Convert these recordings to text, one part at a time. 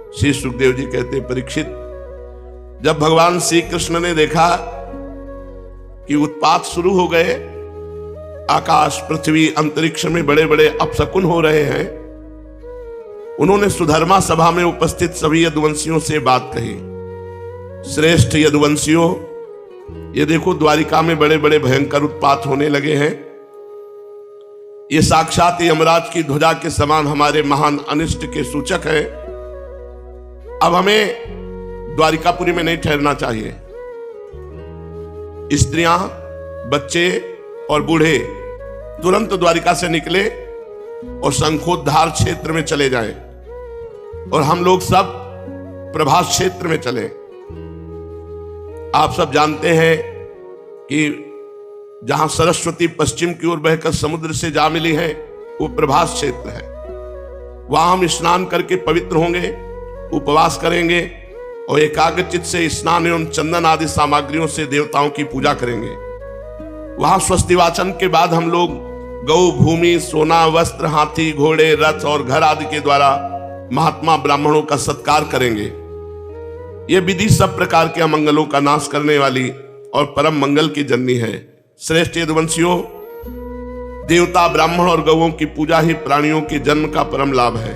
श्री सुखदेव जी कहते, परीक्षित, जब भगवान श्री कृष्ण ने देखा कि उत्पात शुरू हो गए, आकाश पृथ्वी अंतरिक्ष में बड़े बड़े अपशकुन हो रहे हैं, उन्होंने सुधर्मा सभा में उपस्थित सभी यदुवंशियों से बात कही। श्रेष्ठ यदुवंशियों, ये देखो द्वारिका में बड़े बड़े भयंकर उत्पात होने लगे हैं। ये साक्षात यमराज की ध्वजा के समान हमारे महान अनिष्ट के सूचक हैं। अब हमें द्वारिकापुरी में नहीं ठहरना चाहिए। स्त्रियां, बच्चे और बूढ़े तुरंत द्वारिका से निकले और शंखोद्धार क्षेत्र में चले जाएं, और हम लोग सब प्रभास क्षेत्र में चले। आप सब जानते हैं कि जहां सरस्वती पश्चिम की ओर बहकर समुद्र से जा मिली है, वो प्रभास क्षेत्र है। वहां हम स्नान करके पवित्र होंगे, उपवास करेंगे और एकाग्रचित्त से स्नान एवं चंदन आदि सामग्रियों से देवताओं की पूजा करेंगे। वहां स्वस्ति वाचन के बाद हम लोग गौ, भूमि, सोना, वस्त्र, हाथी, घोड़े, रथ और घर आदि के द्वारा महात्मा ब्राह्मणों का सत्कार करेंगे। यह विधि सब प्रकार के अमंगलों का नाश करने वाली और परम मंगल की जननी है। श्रेष्ठ यदुवंशियों, देवता, ब्राह्मण और गौओं की पूजा ही प्राणियों के जन्म का परम लाभ है।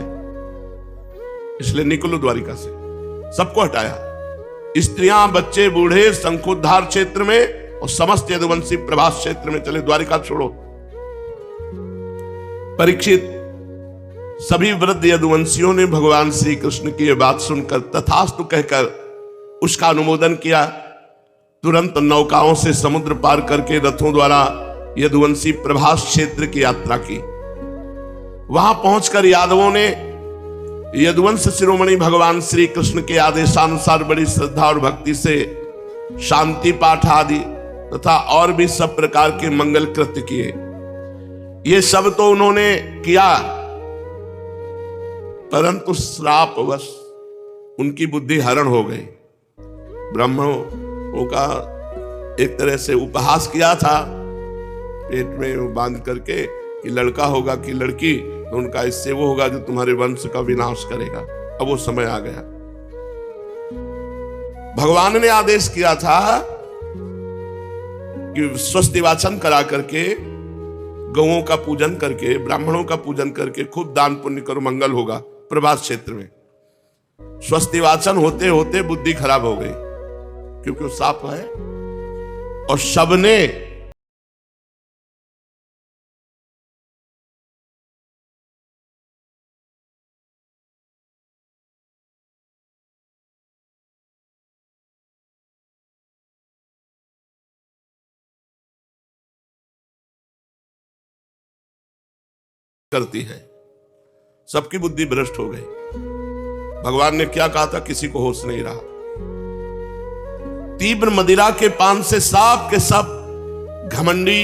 इसलिए निकलो द्वारिका से। सबको हटाया। स्त्रियां, बच्चे, बूढ़े शंखोद्धार क्षेत्र में और समस्त यदुवंशी प्रभास क्षेत्र में चले। द्वारिका छोड़ो। परीक्षित, सभी वृद्ध यदुवंशियों ने भगवान श्री कृष्ण की यह बात सुनकर तथास्तु कहकर उसका अनुमोदन किया। तुरंत नौकाओं से समुद्र पार करके रथों द्वारा यदुवंशी प्रभास क्षेत्र की यात्रा की। वहां पहुंचकर यादवों ने यदुवंश शिरोमणि भगवान श्री कृष्ण के आदेशानुसार बड़ी श्रद्धा और भक्ति से शांति पाठ आदि तथा और भी सब प्रकार के मंगल कृत्य किए। ये सब तो उन्होंने किया, परंतु श्रापवश उनकी बुद्धि हरण हो गई। ब्राह्मणों का एक तरह से उपहास किया था, पेट में बांध करके कि लड़का होगा कि लड़की, तो उनका इससे वो होगा जो तुम्हारे वंश का विनाश करेगा। अब वो समय आ गया। भगवान ने आदेश किया था कि स्वस्ति वाचन करा करके, गौओं का पूजन करके, ब्राह्मणों का पूजन करके खूब दान पुण्य करो, मंगल होगा। प्रभास क्षेत्र में स्वस्ति वाचन होते होते बुद्धि खराब हो गई, क्योंकि वो साप है। और सबने करती है, सबकी बुद्धि भ्रष्ट हो गई। भगवान ने क्या कहा था, किसी को होश नहीं रहा। तीव्र मदिरा के पान से सब के सब घमंडी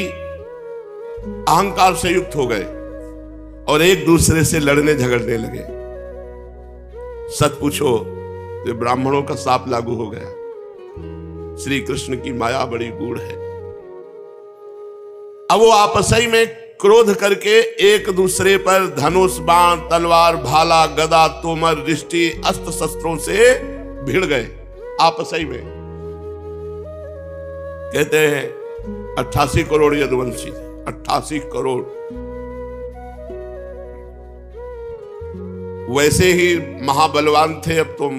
अहंकार से युक्त हो गए और एक दूसरे से लड़ने झगड़ने लगे। सच पूछो तो ब्राह्मणों का शाप लागू हो गया। श्री कृष्ण की माया बड़ी गूढ़ है। अब वो आपस में क्रोध करके एक दूसरे पर धनुष, बाण, तलवार, भाला, गदा, तोमर, रिष्टि, अस्त्र शस्त्रों से भिड़ गए आपस में। कहते हैं 88 करोड़ यदुवंशी, 88 करोड़। वैसे ही महाबलवान थे। अब तुम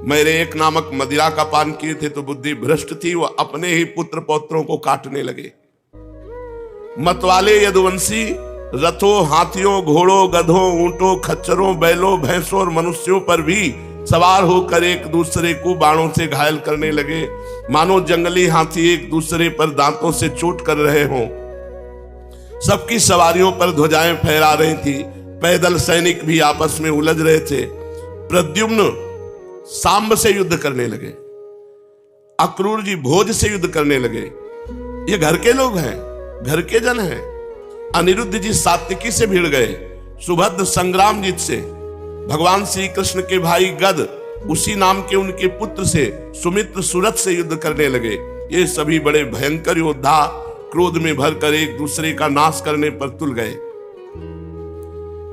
मेरे एक नामक मदिरा का पान किए थे तो बुद्धि भ्रष्ट थी, वो अपने ही पुत्र पौत्रों को काटने लगे। मतवाले यदुवंशी रथों, हाथियों, घोड़ों, गधों, ऊंटों, खच्चरों, बैलों, भैंसों और मनुष्यों पर भी सवार होकर एक दूसरे को बाणों से घायल करने लगे, मानो जंगली हाथी एक दूसरे पर दांतों से चोट कर रहे हों। सबकी सवारियों पर ध्वजाएं फहरा रही थी। पैदल सैनिक भी आपस में उलझ रहे थे। प्रद्युम्न सांब से युद्ध करने लगे, अक्रूर जी भोज से युद्ध करने लगे। ये घर के लोग हैं, घर के जन हैं। अनिरुद्ध जी सात्विकी से भिड़ गए। सुभद्र संग्रामजीत से, भगवान श्री कृष्ण के भाई गद उसी नाम के उनके पुत्र से, सुमित्र सुरथ से युद्ध करने लगे। ये सभी बड़े भयंकर योद्धा क्रोध में भरकर एक दूसरे का नाश करने पर तुल गए।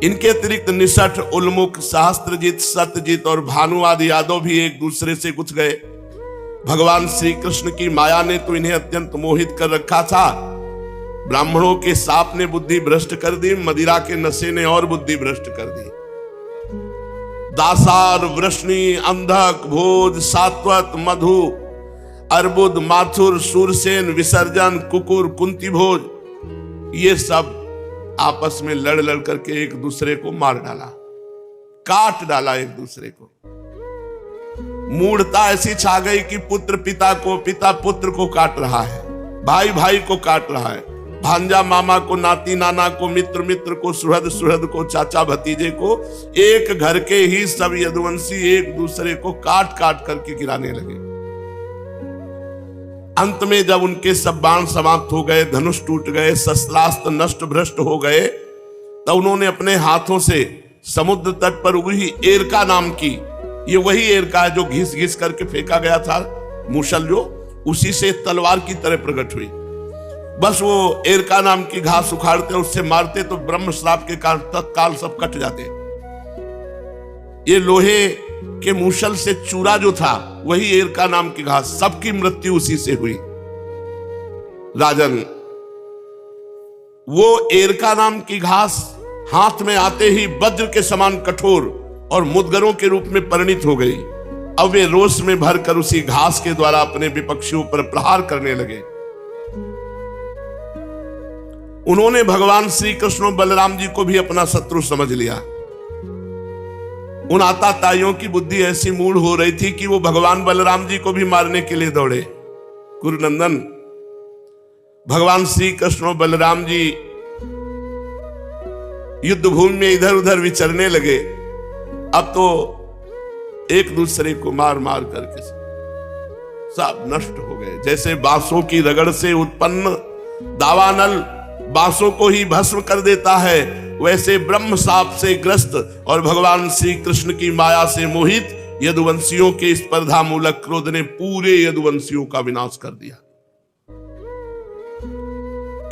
इनके अतिरिक्त निषठ, उल्मुख, सहस्त्रजित, सत्यजित और भानु आदि यादव भी एक दूसरे से गुथ गए। भगवान श्री कृष्ण की माया ने तो इन्हें अत्यंत मोहित कर रखा था। ब्राह्मणों के साप ने बुद्धि भ्रष्ट कर दी, मदिरा के नशे ने और बुद्धि भ्रष्ट कर दी। दासार, वृष्णि, अंधक, भोज, सात्वत, मधु, अर्बुद, माथुर, सूरसेन, विसर्जन, कुकुर, कुंती भोज, ये सब आपस में लड़ लड़ करके एक दूसरे को मार डाला, काट डाला एक दूसरे को। मूढ़ता ऐसी छा गई कि पुत्र पिता को, पिता पुत्र को काट रहा है, भाई भाई को काट रहा है, भांजा मामा को, नाती नाना को, मित्र मित्र को, सुहृद सुहृद को, चाचा भतीजे को, एक घर के ही सब यदुवंशी एक दूसरे को काट काट करके गिराने लगे। अंत में जब उनके सब बाण समाप्त हो गए, धनुष टूट गए, शस्त्रास्त्र नष्ट भ्रष्ट हो गए, तब उन्होंने अपने हाथों से समुद्र तट पर उगी एरका नाम की, ये वही एरका है जो घिस घिस करके फेंका गया था मूसल, जो उसी से तलवार की तरह प्रकट हुई। बस वो एरका नाम की घास उखाड़ते, उससे मारते तो ब्रह्म श्राप के कारण तत्काल सब कट जाते। ये लोहे के मूसल से चूरा जो था वही एरका नाम की घास, सबकी मृत्यु उसी से हुई। राजन, वो एरका नाम की घास हाथ में आते ही वज्र के समान कठोर और मुदगरों के रूप में परिणित हो गई। अब वे रोष में भरकर उसी घास के द्वारा अपने विपक्षियों पर प्रहार करने लगे। उन्होंने भगवान श्री कृष्ण और बलराम जी को भी अपना शत्रु समझ लिया। उन आताताइयों की बुद्धि ऐसी मूढ़ हो रही थी कि वो भगवान बलराम जी को भी मारने के लिए दौड़े। कुरुनंदन, भगवान श्री कृष्ण और बलराम जी युद्ध भूमि में इधर उधर विचरने लगे। अब तो एक दूसरे को मार मार करके सब नष्ट हो गए। जैसे बांसों की रगड़ से उत्पन्न दावानल बांसों को ही भस्म कर देता है, वैसे ब्रह्म साप से ग्रस्त और भगवान श्री कृष्ण की माया से मोहित यदुवंशियों के स्पर्धा मूलक क्रोध ने पूरे यदुवंशियों का विनाश कर दिया।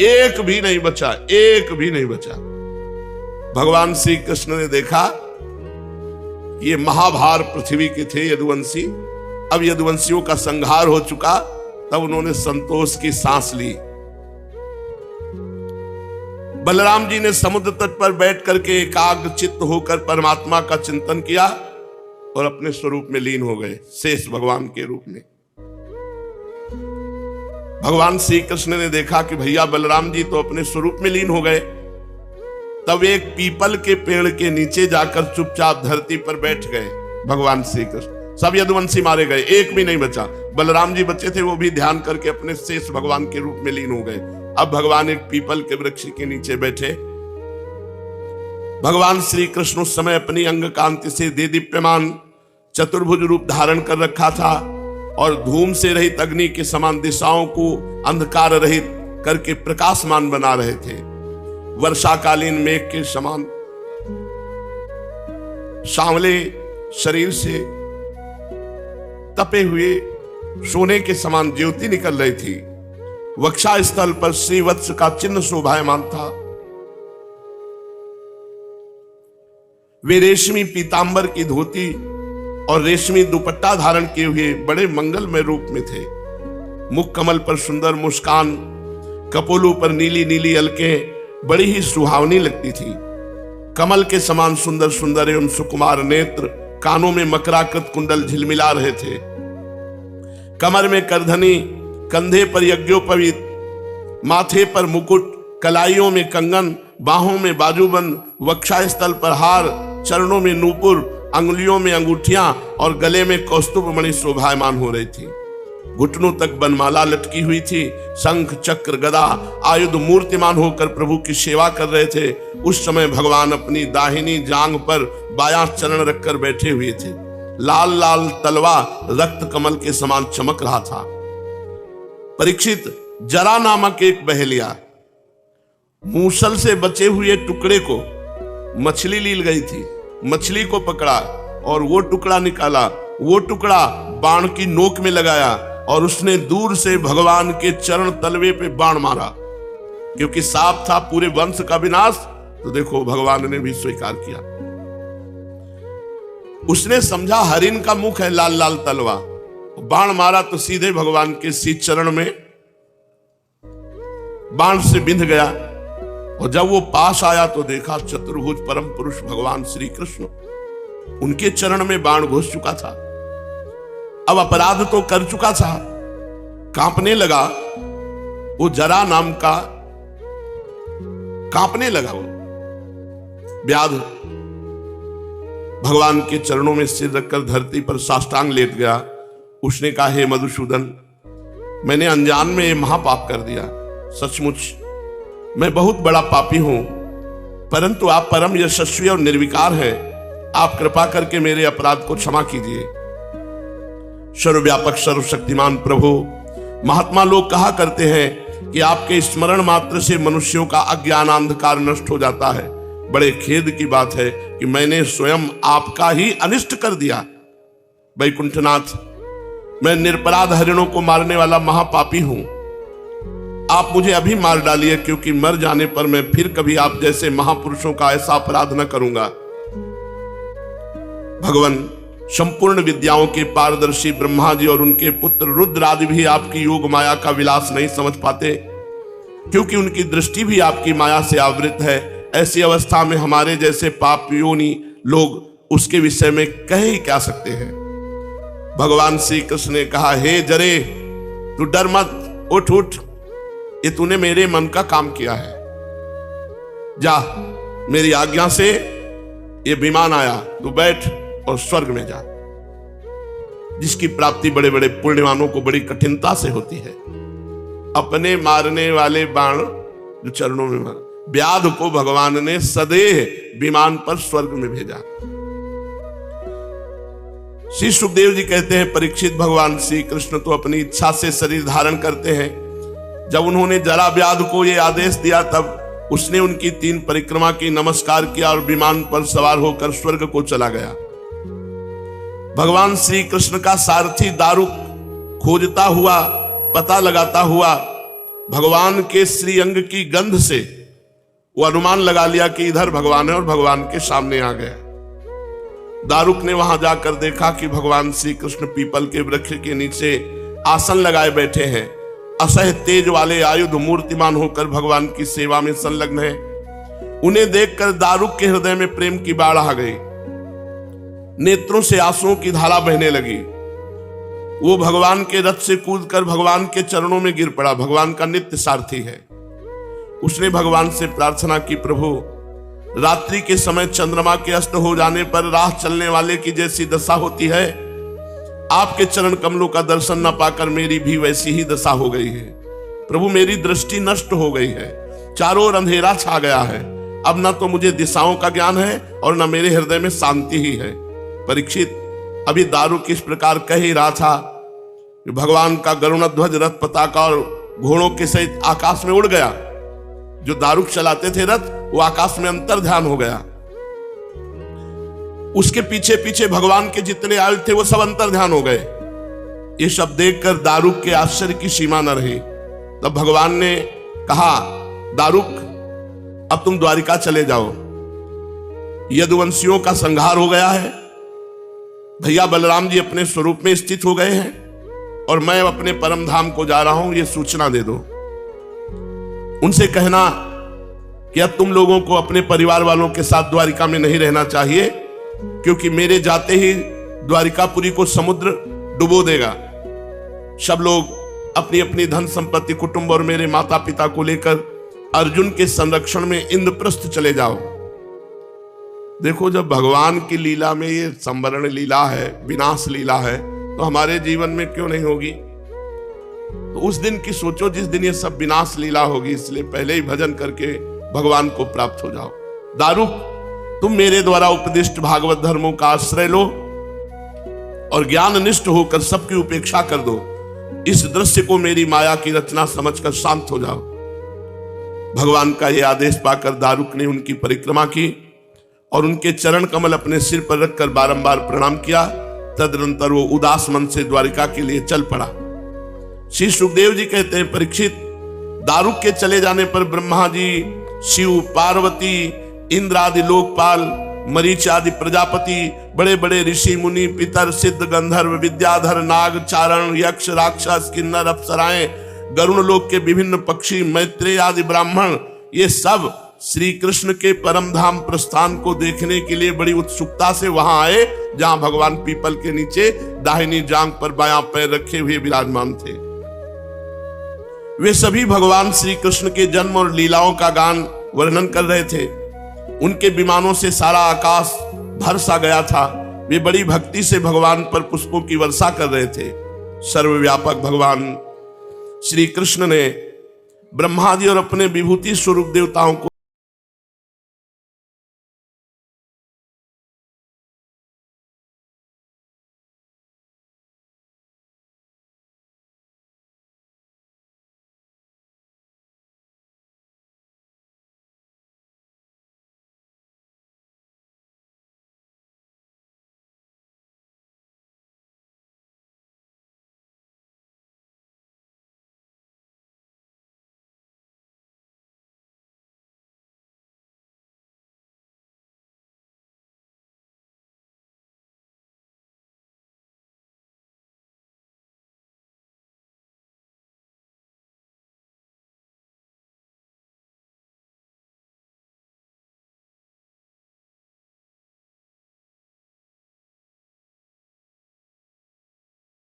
एक भी नहीं बचा, एक भी नहीं बचा। भगवान श्री कृष्ण ने देखा ये महाभार पृथ्वी के थे यदुवंशी, अब यदुवंशियों का संहार हो चुका, तब उन्होंने संतोष की सांस ली। बलराम जी ने समुद्र तट पर बैठ करके एकाग्र चित्त होकर परमात्मा का चिंतन किया और अपने स्वरूप में लीन हो गए, शेष भगवान के रूप में। भगवान श्री कृष्ण ने देखा कि भैया बलराम जी तो अपने स्वरूप में लीन हो गए, तब एक पीपल के पेड़ के नीचे जाकर चुपचाप धरती पर बैठ गए भगवान श्री कृष्ण। सब यदुवंशी मारे गए, एक भी नहीं बचा। बलराम जी बच्चे थे, वो भी ध्यान करके अपने शेष भगवान के रूप में लीन हो गए। अब भगवान एक पीपल के वृक्ष के नीचे बैठे। भगवान श्री कृष्ण उस समय अपनी अंग कांति से देदीप्यमान चतुर्भुज रूप धारण कर रखा था और धूम से रहित अग्नि के समान दिशाओं को अंधकार रहित करके प्रकाशमान बना रहे थे। वर्षाकालीन मेघ के समान सांवले शरीर से तपे हुए सोने के समान ज्योति निकल रही थी। वक्षा स्थल पर श्रीवत्स का चिन्ह शोभायमान था। वे रेशमी पीतांबर की धोती और रेशमी दुपट्टा धारण किए हुए बड़े मंगलमय रूप में थे। मुख कमल पर सुंदर मुस्कान, कपोलों पर नीली नीली अलकें बड़ी ही सुहावनी लगती थी। कमल के समान सुंदर सुंदर एवं सुकुमार नेत्र, कानों में मकराकृत कुंडल झिलमिला रहे थे। कमर में करधनी, कंधे पर यज्ञोपवीत, माथे पर मुकुट, कलाइयों में कंगन, बाहों में बाजूबंद, वक्षा स्थल पर हार, चरणों में नूपुर, अंगुलियों में अंगूठियां और गले में कौस्तुभ मणि शोभायमान हो रही थी। घुटनों तक बनमाला लटकी हुई थी। शंख चक्र गदा आयुध मूर्तिमान होकर प्रभु की सेवा कर रहे थे। उस समय भगवान अपनी दाहिनी जांघ पर बायां चरण रखकर बैठे हुए थे। लाल लाल तलवा रक्त कमल के समान चमक रहा था। परीक्षित, जरा नामक एक बहेलिया मूसल से बचे हुए टुकड़े को मछली लील गई थी, मछली को पकड़ा और वो टुकड़ा निकाला, वो टुकड़ा बाण की नोक में लगाया और उसने दूर से भगवान के चरण तलवे पे बाण मारा। क्योंकि साफ था पूरे वंश का विनाश तो देखो भगवान ने भी स्वीकार किया। उसने समझा हरिन का मुख है, लाल लाल तलवा, बाण मारा तो सीधे भगवान के शीत चरण में बाण से बिंध गया। और जब वो पास आया तो देखा चतुर्भुज परम पुरुष भगवान श्री कृष्ण, उनके चरण में बाण घुस चुका था। अब अपराध तो कर चुका था, कांपने लगा। वो जरा नाम का कांपने लगा। वो व्याध भगवान के चरणों में सिर रखकर धरती पर साष्टांग लेट गया। उसने कहा, हे मधुसूदन, मैंने अनजान में ये महापाप कर दिया। सचमुच मैं बहुत बड़ा पापी हूं, परंतु आप परम यशस्वी और निर्विकार हैं। आप कृपा करके मेरे अपराध को क्षमा कीजिए। सर्वव्यापक सर्वशक्तिमान प्रभु, महात्मा लोग कहा करते हैं कि आपके स्मरण मात्र से मनुष्यों का अज्ञान अंधकार नष्ट हो जाता है। बड़े खेद की बात है कि मैंने स्वयं आपका ही अनिष्ट कर दिया। वैकुंठनाथ, मैं निरपराध हरिणों को मारने वाला महापापी हूं। आप मुझे अभी मार डालिए, क्योंकि मर जाने पर मैं फिर कभी आप जैसे महापुरुषों का ऐसा अपराध न करूंगा। भगवान, संपूर्ण विद्याओं के पारदर्शी ब्रह्मा जी और उनके पुत्र रुद्र आदि भी आपकी योग माया का विलास नहीं समझ पाते, क्योंकि उनकी दृष्टि भी आपकी माया से आवृत है। ऐसी अवस्था में हमारे जैसे पापियोनी लोग उसके विषय में कह ही क्या सकते हैं। भगवान श्री कृष्ण ने कहा, हे जरे, तू डर मत, उठ उठ, ये तूने मेरे मन का काम किया है। जा, मेरी आज्ञा से ये विमान आया, तू बैठ और स्वर्ग में जा, जिसकी प्राप्ति बड़े बड़े पुण्यवानों को बड़ी कठिनता से होती है। अपने मारने वाले बाण जो चरणों में मार, व्याध को भगवान ने सदैव विमान पर स्वर्ग में भेजा। श्री सुखदेव जी कहते हैं, परीक्षित, भगवान श्री कृष्ण तो अपनी इच्छा से शरीर धारण करते हैं। जब उन्होंने जरा व्याध को यह आदेश दिया, तब उसने उनकी 3 परिक्रमा की, नमस्कार किया और विमान पर सवार होकर स्वर्ग को चला गया। भगवान श्री कृष्ण का सारथी दारुक खोजता हुआ, पता लगाता हुआ भगवान के श्री अंग की गंध से वो अनुमान लगा लिया कि इधर भगवान है और भगवान के सामने आ गया। दारुक ने वहां जाकर देखा कि भगवान श्री कृष्ण पीपल के वृक्ष के नीचे आसन लगाए बैठे हैं। असह तेज वाले आयुध मूर्तिमान होकर भगवान की सेवा में संलग्न है। उन्हें देखकर दारुक के हृदय में प्रेम की बाढ़ आ गई। नेत्रों से आंसुओं की धारा बहने लगी। वो भगवान के रथ से कूदकर भगवान के चरणों में गिर पड़ा। भगवान का नित्य सारथी है। उसने भगवान से प्रार्थना की, प्रभु, रात्रि के समय चंद्रमा के अस्त हो जाने पर राह चलने वाले की जैसी दशा होती है, आपके चरण कमलों का दर्शन न पाकर मेरी भी वैसी ही दशा हो गई है। प्रभु, मेरी दृष्टि नष्ट हो गई है, चारों ओर अंधेरा छा गया है। अब न तो मुझे दिशाओं का ज्ञान है और न मेरे हृदय में शांति ही है। परीक्षित, अभी दारुक इस प्रकार कह ही रहा था कि भगवान का गरुणध्वज रथ पताका और घोड़ों के सहित आकाश में उड़ गया। जो दारुक चलाते थे रथ, वो आकाश में अंतर ध्यान हो गया। उसके पीछे पीछे भगवान के जितने आयुध थे वो सब अंतर ध्यान हो गए। ये सब देखकर दारुक के आश्चर्य की सीमा न रही। तब भगवान ने कहा, दारुक, अब तुम द्वारिका चले जाओ। यदुवंशियों का संहार हो गया है। भैया बलराम जी अपने स्वरूप में स्थित हो गए हैं और मैं अपने परम धाम को जा रहा हूं, ये सूचना दे दो। उनसे कहना कि अब तुम लोगों को अपने परिवार वालों के साथ द्वारिका में नहीं रहना चाहिए, क्योंकि मेरे जाते ही द्वारिकापुरी को समुद्र डुबो देगा। सब लोग अपनी अपनी धन संपत्ति, कुटुंब और मेरे माता पिता को लेकर अर्जुन के संरक्षण में इंद्रप्रस्थ चले जाओ। देखो, जब भगवान की लीला में ये संवरण लीला है, विनाश लीला है, तो हमारे जीवन में क्यों नहीं होगी? तो उस दिन की सोचो जिस दिन ये सब विनाश लीला होगी। इसलिए पहले ही भजन करके भगवान को प्राप्त हो जाओ। दारुक, तुम मेरे द्वारा उपदिष्ट भागवत धर्मों का आश्रय लो और ज्ञान निष्ठ होकर सबकी उपेक्षा कर दो। इस दृश्य को मेरी माया की रचना समझकर शांत हो जाओ। भगवान का यह आदेश पाकर दारुक ने उनकी परिक्रमा की और उनके चरण कमल अपने सिर पर रखकर बारंबार प्रणाम किया। तदनंतर वो उदास मन से द्वारिका के लिए चल पड़ा। श्री सुखदेव जी कहते हैं, परीक्षित, दारुक के चले जाने पर ब्रह्मा जी, शिव, पार्वती, इंद्र आदि लोकपाल, मरीच आदि प्रजापति, बड़े बड़े ऋषि मुनि, पितर, सिद्ध, गंधर्व, विद्याधर, नाग, चारण, यक्ष, राक्षस, किन्नर, अप्सराएं, गरुण लोक के विभिन्न पक्षी, मैत्रेय आदि ब्राह्मण, ये सब श्री कृष्ण के परम धाम प्रस्थान को देखने के लिए बड़ी उत्सुकता से वहां आए, जहां भगवान पीपल के नीचे दाहिनी जांघ पर बायां पैर रखे हुए विराजमान थे। वे सभी भगवान श्री कृष्ण के जन्म और लीलाओं का गान वर्णन कर रहे थे। उनके विमानों से सारा आकाश भर सा गया था। वे बड़ी भक्ति से भगवान पर पुष्पों की वर्षा कर रहे थे। सर्वव्यापक भगवान श्री कृष्ण ने ब्रह्मादि और अपने विभूति स्वरूप देवताओं को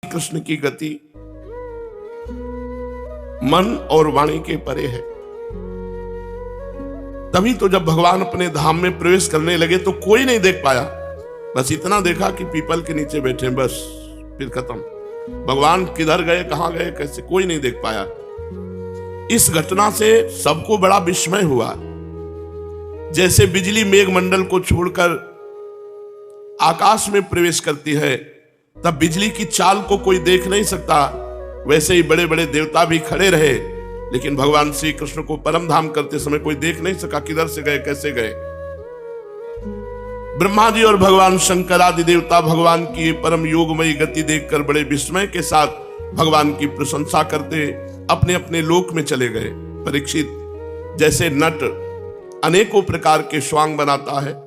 कृष्ण की गति मन और वाणी के परे है। तभी तो जब भगवान अपने धाम में प्रवेश करने लगे तो कोई नहीं देख पाया, बस इतना देखा कि पीपल के नीचे बैठे, बस फिर खत्म। भगवान किधर गए, कहां गए, कैसे, कोई नहीं देख पाया। इस घटना से सबको बड़ा विस्मय हुआ। जैसे बिजली मेघमंडल को छोड़कर आकाश में प्रवेश करती है, तब बिजली की चाल को कोई देख नहीं सकता, वैसे ही बड़े बड़े देवता भी खड़े रहे, लेकिन भगवान श्री कृष्ण को परम धाम करते समय कोई देख नहीं सका किधर से गए, कैसे गए। ब्रह्मा जी और भगवान शंकर आदि देवता भगवान की परम योगमयी गति देखकर बड़े विस्मय के साथ भगवान की प्रशंसा करते अपने अपने लोक में चले गए। परीक्षित, जैसे नट अनेकों प्रकार के स्वांग बनाता है,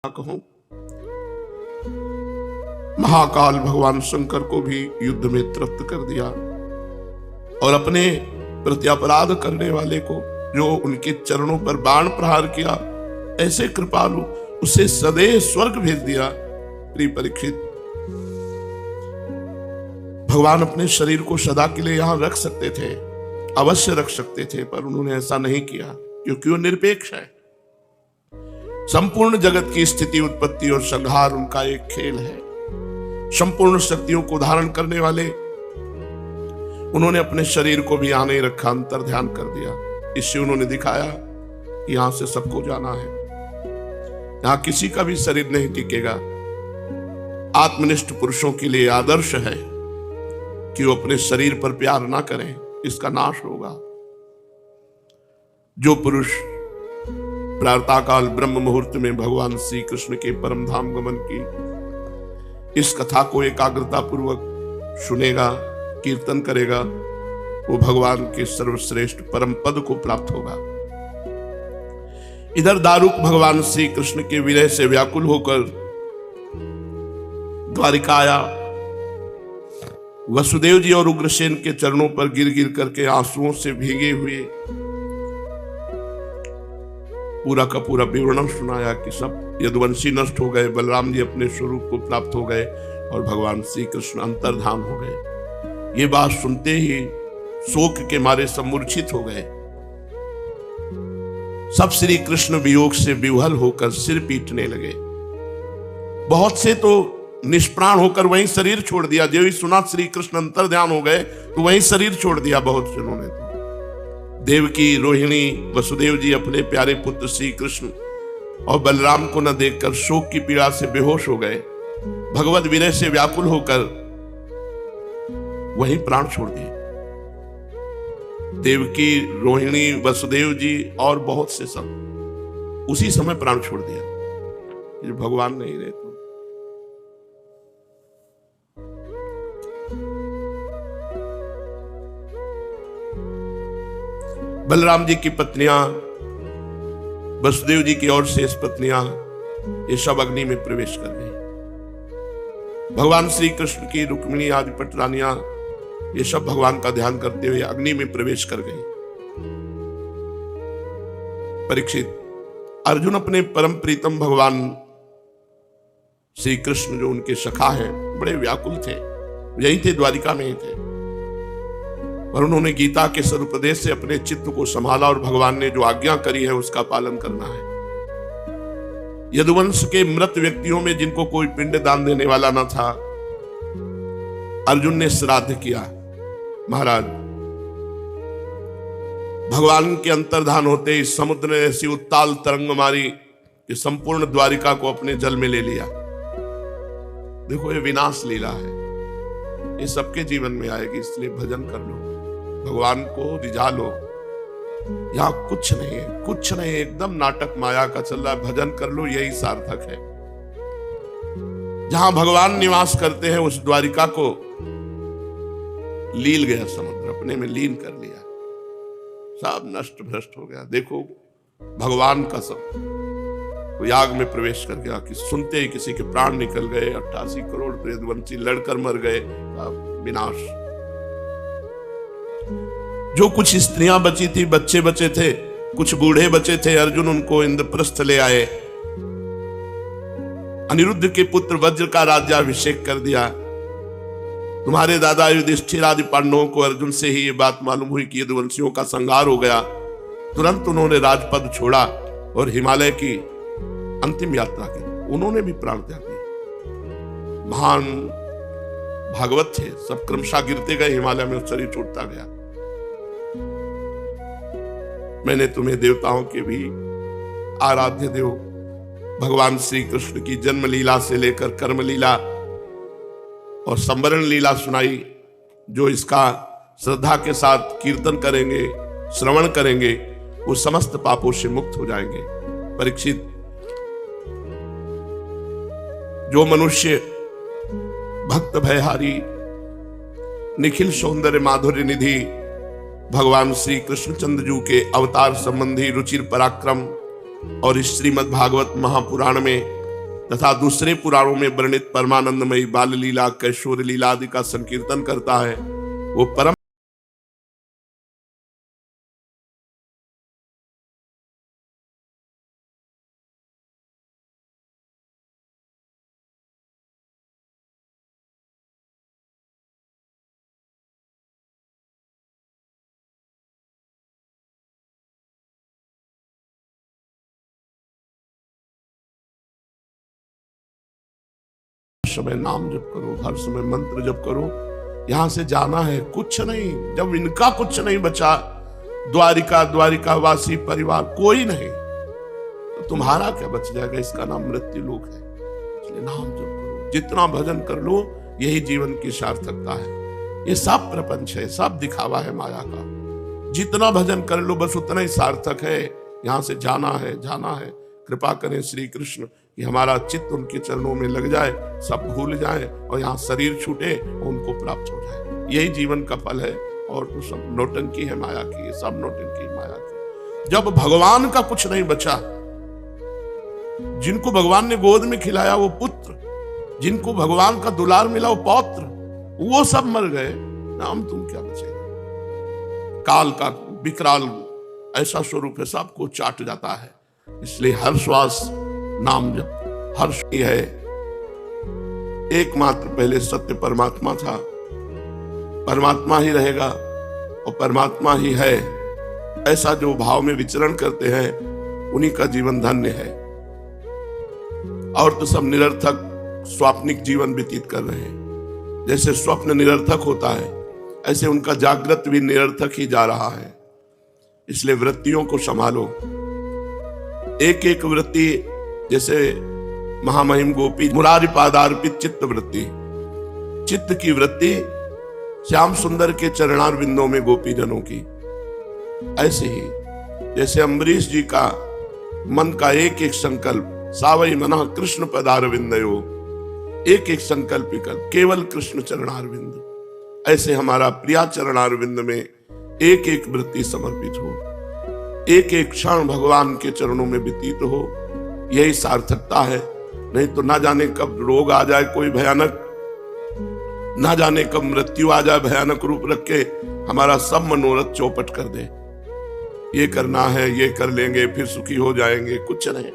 कहूं, महाकाल भगवान शंकर को भी युद्ध में तृप्त कर दिया और अपने प्रति अपराध करने वाले को, जो उनके चरणों पर बाण प्रहार किया, ऐसे कृपालु उसे सदैव स्वर्ग भेज दिया। प्रिय परीक्षित, भगवान अपने शरीर को सदा के लिए यहां रख सकते थे, अवश्य रख सकते थे, पर उन्होंने ऐसा नहीं किया क्योंकि वो निरपेक्ष है। संपूर्ण जगत की स्थिति, उत्पत्ति और संहार उनका एक खेल है। संपूर्ण शक्तियों को धारण करने वाले उन्होंने अपने शरीर को भी यहां नहीं रखा, अंतर ध्यान कर दिया। इससे उन्होंने दिखाया कि यहां से सबको जाना है, यहां किसी का भी शरीर नहीं टिकेगा। आत्मनिष्ठ पुरुषों के लिए आदर्श है कि वो अपने शरीर पर प्यार ना करें, इसका नाश होगा। जो पुरुष प्रातःकाल ब्रह्म मुहूर्त में भगवान श्री कृष्ण के परम धाम गमन की इस कथा को एकाग्रता पूर्वक सुनेगा, कीर्तन करेगा, वो भगवान के सर्वश्रेष्ठ परम पद को प्राप्त होगा। इधर दारुक भगवान श्री कृष्ण के विरह से व्याकुल होकर द्वारिका आया। वसुदेव जी और उग्रसेन के चरणों पर गिर गिर करके आंसुओं से भीगे हुए पूरा का पूरा विवरण सुनाया कि सब यदुवंशी नष्ट हो गए, बलराम जी अपने स्वरूप को प्राप्त हो गए और भगवान श्री कृष्ण अंतर्धान हो गए। ये बात सुनते ही शोक के मारे सब मूर्छित हो गए। सब श्री कृष्ण वियोग से विह्वल होकर सिर पीटने लगे। बहुत से तो निष्प्राण होकर वहीं शरीर छोड़ दिया। जो ही सुना श्री कृष्ण अंतर्ध्यान हो गए तो वहीं शरीर छोड़ दिया बहुत से उन्होंने। तो देवकी, रोहिणी, वसुदेव जी अपने प्यारे पुत्र श्री कृष्ण और बलराम को न देखकर शोक की पीड़ा से बेहोश हो गए। भगवत विरह से व्याकुल होकर वहीं प्राण छोड़ दिए। देवकी, रोहिणी, वसुदेव जी और बहुत से सब उसी समय प्राण छोड़ दिया। ये भगवान नहीं रहे तो बलराम जी की पत्नियां, वसुदेव जी की और शेष पत्नियां, ये सब अग्नि में प्रवेश कर गई। भगवान श्री कृष्ण की रुक्मिणी आदि पटरानियां, ये सब भगवान का ध्यान करते हुए अग्नि में प्रवेश कर गई। परीक्षित, अर्जुन अपने परम प्रीतम भगवान श्री कृष्ण जो उनके सखा हैं, बड़े व्याकुल थे। यही थे, द्वारिका में ही थे, और उन्होंने गीता के सदुपदेश से अपने चित्त को संभाला और भगवान ने जो आज्ञा करी है उसका पालन करना है। यदुवंश के मृत व्यक्तियों में जिनको कोई पिंड दान देने वाला न था, अर्जुन ने श्राद्ध किया। महाराज, भगवान के अंतर्धान होते ही समुद्र ने ऐसी उत्ताल तरंग मारी कि संपूर्ण द्वारिका को अपने जल में ले लिया। देखो, ये विनाश लीला है, ये सबके जीवन में आएगी। इसलिए भजन कर लो, भगवान को रिझा लो। यहां कुछ नहीं है, कुछ नहीं, एकदम नाटक माया का चल रहा है। भजन कर लो, यही सार्थक है। जहां भगवान निवास करते हैं उस द्वारिका को लील गया, समुद्र अपने में लीन कर लिया, सब नष्ट भ्रष्ट हो गया। देखो, भगवान का सब कोई आग में प्रवेश कर गया कि सुनते ही किसी के प्राण निकल गए। 88 करोड़ प्रेतवंशी लड़कर मर गए, विनाश। जो कुछ स्त्रियां बची थी, बच्चे बचे थे, कुछ बूढ़े बचे थे, अर्जुन उनको इंद्रप्रस्थ ले आए। अनिरुद्ध के पुत्र वज्र का राज्याभिषेक कर दिया। तुम्हारे दादा युधिष्ठिर आदि पांडवों को अर्जुन से ही ये बात मालूम हुई कि यदुवंशियों का संहार हो गया। तुरंत उन्होंने राजपद छोड़ा और हिमालय की अंतिम यात्रा की। उन्होंने भी प्राण त्याग दिया। महान भागवत थे, सब क्रमशः गिरते गए, हिमालय में शरीर छूटता गया। मैंने तुम्हें देवताओं के भी आराध्य देव भगवान श्री कृष्ण की जन्म लीला से लेकर कर्म लीला और संवरण लीला सुनाई। जो इसका श्रद्धा के साथ कीर्तन करेंगे, श्रवण करेंगे, वो समस्त पापों से मुक्त हो जाएंगे। परीक्षित, जो मनुष्य भक्त भयहारी, निखिल सौंदर्य माधुर्य निधि भगवान श्री कृष्णचंद्र जी के अवतार संबंधी रुचिर पराक्रम और इस श्रीमद् भागवत महापुराण में तथा दूसरे पुराणों में वर्णित परमानंदमयी बाल लीला, कैशोर लीला आदि का संकीर्तन करता है, वो परम समय नाम जप करो, हर समय मंत्र जप करो। यहां से जाना है, कुछ नहीं। जब इनका कुछ नहीं बचा, द्वारिका, द्वारिका वासी परिवार कोई नहीं, तो तुम्हारा क्या बच जाएगा? इसका नाम मृत्यु लोक है। इसलिए नाम जप करो, जितना भजन कर लो, यही जीवन की सार्थकता है। ये सब प्रपंच है, सब दिखावा है माया का। जितना भजन कर लो, बस उतना ही सार्थक है। यहां से जाना है, जाना है। कृपा करें श्री कृष्ण कि हमारा चित्त उनके चरणों में लग जाए, सब भूल जाए और यहाँ शरीर छूटे और उनको प्राप्त हो जाए। यही जीवन का फल है। और तो सब नौटंकी है माया की, सब नौटंकी माया की। जब भगवान का कुछ नहीं बचा, जिनको भगवान ने गोद में खिलाया वो पुत्र, जिनको भगवान का दुलार मिला वो पौत्र, वो सब मर गए, नाम तुम क्या बचेगा। काल का विकराल ऐसा स्वरूप है, सबको चाट जाता है। इसलिए हर श्वास नाम जप, हर्ष ही है। एकमात्र पहले सत्य परमात्मा था, परमात्मा ही रहेगा और परमात्मा ही है, ऐसा जो भाव में विचरण करते हैं उन्हीं का जीवन धन्य है। और तो सब निरर्थक स्वाप्निक जीवन व्यतीत कर रहे हैं। जैसे स्वप्न निरर्थक होता है, ऐसे उनका जागृत भी निरर्थक ही जा रहा है। इसलिए वृत्तियों को संभालो। एक एक वृत्ति, जैसे महामहिम गोपी मुरारी पादार्पित चित्त वृत्ति, चित्त की वृत्ति श्याम सुंदर के चरणार बिंदों में गोपी जनों की। ऐसे ही जैसे अम्बरीश जी का मन का एक एक संकल्प, सावई मनः कृष्ण पदार विंदयो, एक एक संकल्प विकल्प केवल कृष्ण चरणार बिंद, ऐसे हमारा प्रिया चरणार बिंद में एक एक वृत्ति समर्पित हो, एक एक क्षण भगवान के चरणों में व्यतीत हो। यही सार्थकता है। नहीं तो ना जाने कब रोग आ जाए कोई भयानक, ना जाने कब मृत्यु आ जाए भयानक रूप रख के हमारा सब मनोरथ चौपट कर दे। ये करना है, ये कर लेंगे, फिर सुखी हो जाएंगे, कुछ नहीं।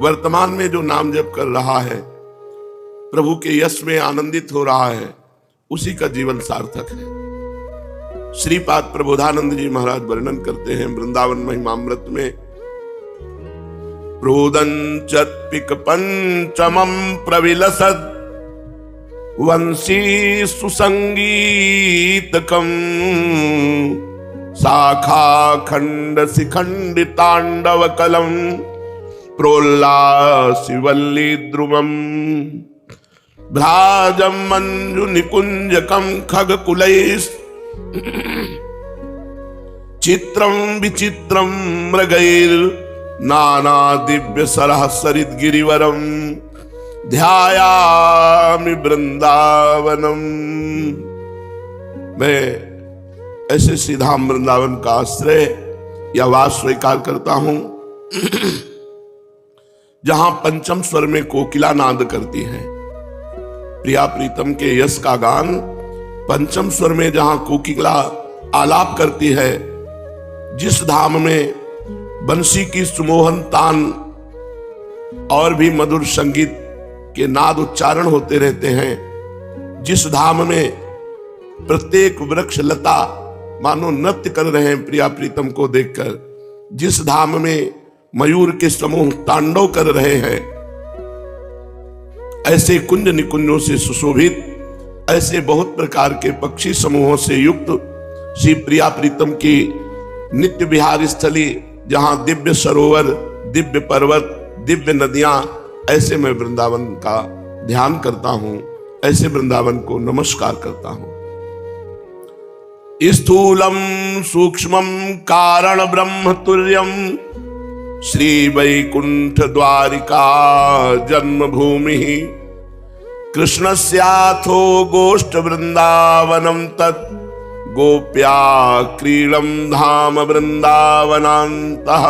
वर्तमान में जो नाम जप कर रहा है, प्रभु के यश में आनंदित हो रहा है, उसी का जीवन सार्थक है। श्रीपाद प्रबोधानंद जी महाराज वर्णन करते हैं वृंदावन महिमामृत में, प्रोदंचत्पिक पंचमं प्रविलसद वंशी सुसंगीतकम शाखा खंड शिखंडितांडव कलम प्रोल्लासिवल्ली द्रुमम भ्राजम मंजु निकुंजकम खग कुलैस् चित्रम विचित्रम मृगैर नाना दिव्य सरह सरित गिरिवरम ध्यायामि वृंदावनम। मैं ऐसे सीधाम वृंदावन का आश्रय या वास स्वीकार करता हूं जहां पंचम स्वर में कोकिला नाद करती है। प्रिया प्रीतम के यश का गान पंचम स्वर में जहां कोकिला आलाप करती है, जिस धाम में बंसी की सुमोहन तान और भी मधुर संगीत के नाद उच्चारण होते रहते हैं, जिस धाम में प्रत्येक वृक्ष लता मानो नृत्य कर रहे हैं प्रिया प्रीतम को देखकर, जिस धाम में मयूर के समूह तांडव कर रहे हैं, ऐसे कुंज निकुंजों से सुशोभित, ऐसे बहुत प्रकार के पक्षी समूहों से युक्त श्री प्रिया प्रीतम की नित्य विहार स्थली, जहां दिव्य सरोवर, दिव्य पर्वत, दिव्य नदियां, ऐसे मैं वृंदावन का ध्यान करता हूं, ऐसे वृंदावन को नमस्कार करता हूं। स्थूलम सूक्ष्मम कारण ब्रह्म तुल्यम श्री वैकुंठ द्वारिका जन्मभूमि कृष्णस्याथो गोष्ठ वृंदावनम तत् गोप्या क्रीडम धाम वृंदावनान्तः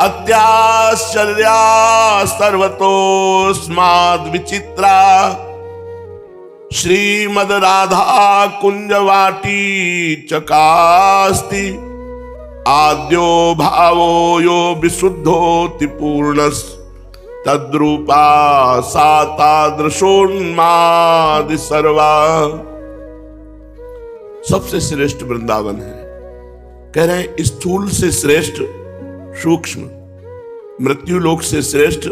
अत्याश्चर्या सर्वतोस्माद् विचित्रा श्रीमद् राधा कुंजवाटी चकास्ति आद्यो भावो यो विशुद्धोति पूर्णस् तद्रूपा सा तादृशोन्मादि सर्वा। सबसे श्रेष्ठ वृंदावन है। कह रहे हैं स्थूल से श्रेष्ठ सूक्ष्म, मृत्युलोक से श्रेष्ठ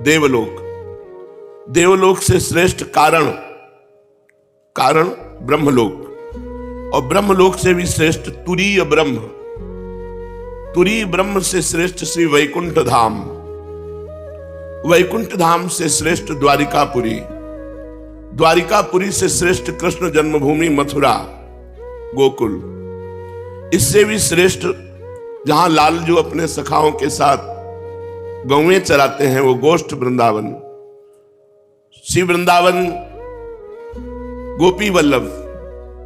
देवलोक, देवलोक से श्रेष्ठ कारण, कारण ब्रह्मलोक, और ब्रह्मलोक से भी श्रेष्ठ तुरीय ब्रह्म, तुरीय ब्रह्म से श्रेष्ठ श्री वैकुंठ धाम, वैकुंठ धाम से श्रेष्ठ द्वारिकापुरी, द्वारिकापुरी से श्रेष्ठ कृष्ण जन्मभूमि मथुरा गोकुल, इससे भी श्रेष्ठ जहां लालजू अपने सखाओं के साथ गौएं चराते हैं, वो गोष्ठ वृंदावन। श्री वृंदावन गोपी वल्लभ,